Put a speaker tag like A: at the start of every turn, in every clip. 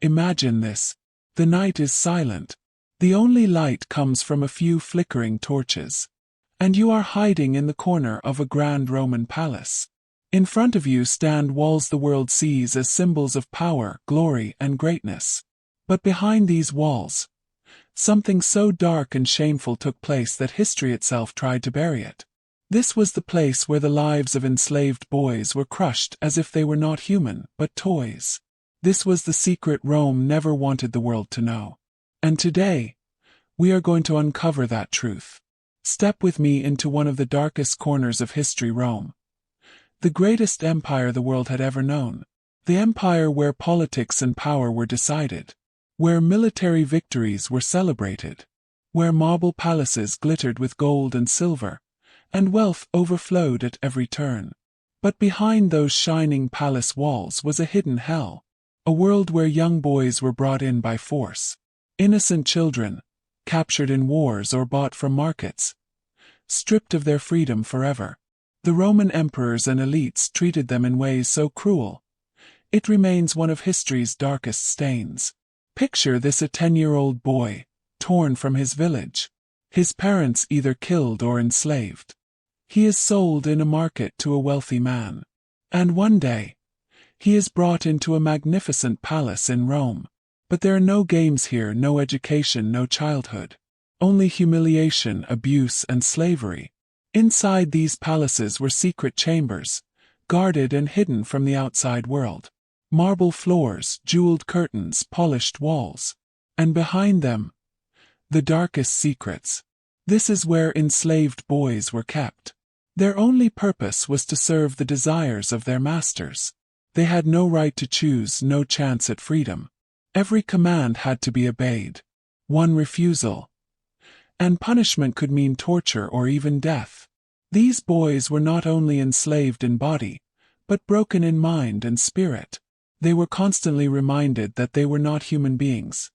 A: Imagine this. The night is silent. The only light comes from a few flickering torches. And you are hiding in the corner of a grand Roman palace. In front of you stand walls the world sees as symbols of power, glory, and greatness. But behind these walls, something so dark and shameful took place that history itself tried to bury it. This was the place where the lives of enslaved boys were crushed as if they were not human, but toys. This was the secret Rome never wanted the world to know. And today, we are going to uncover that truth. Step with me into one of the darkest corners of history, Rome. The greatest empire the world had ever known. The empire where politics and power were decided. Where military victories were celebrated. Where marble palaces glittered with gold and silver, and wealth overflowed at every turn. But behind those shining palace walls was a hidden hell. A world where young boys were brought in by force. Innocent children, captured in wars or bought from markets. Stripped of their freedom forever. The Roman emperors and elites treated them in ways so cruel. It remains one of history's darkest stains. Picture this: a 10-year-old boy, torn from his village. His parents either killed or enslaved. He is sold in a market to a wealthy man. And one day, he is brought into a magnificent palace in Rome. But there are no games here, no education, no childhood. Only humiliation, abuse, and slavery. Inside these palaces were secret chambers, guarded and hidden from the outside world. Marble floors, jeweled curtains, polished walls. And behind them, the darkest secrets. This is where enslaved boys were kept. Their only purpose was to serve the desires of their masters. They had no right to choose, no chance at freedom. Every command had to be obeyed. One refusal, and punishment could mean torture or even death. These boys were not only enslaved in body, but broken in mind and spirit. They were constantly reminded that they were not human beings,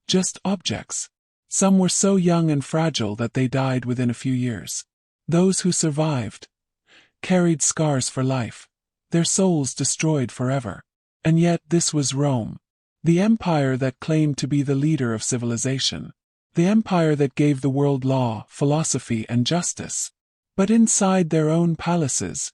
A: just objects. Some were so young and fragile that they died within a few years. Those who survived carried scars for life, their souls destroyed forever. And yet this was Rome, the empire that claimed to be the leader of civilization, the empire that gave the world law, philosophy, and justice. But inside their own palaces,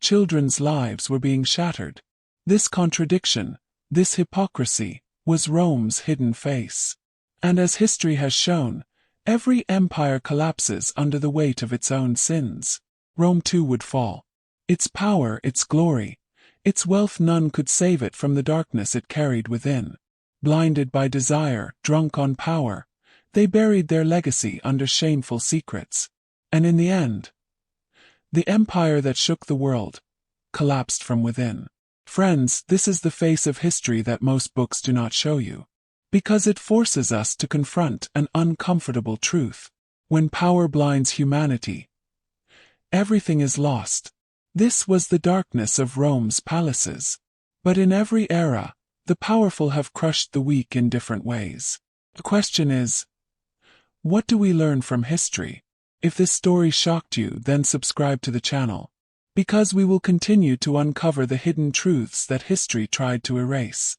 A: children's lives were being shattered. This contradiction, this hypocrisy, was Rome's hidden face. And as history has shown, every empire collapses under the weight of its own sins. Rome too would fall. Its power, its glory, its wealth, none could save it from the darkness it carried within. Blinded by desire, drunk on power, they buried their legacy under shameful secrets. And in the end, the empire that shook the world collapsed from within. Friends, this is the face of history that most books do not show you. Because it forces us to confront an uncomfortable truth. When power blinds humanity, everything is lost. This was the darkness of Rome's palaces. But in every era, the powerful have crushed the weak in different ways. The question is, what do we learn from history? If this story shocked you, then subscribe to the channel, because we will continue to uncover the hidden truths that history tried to erase.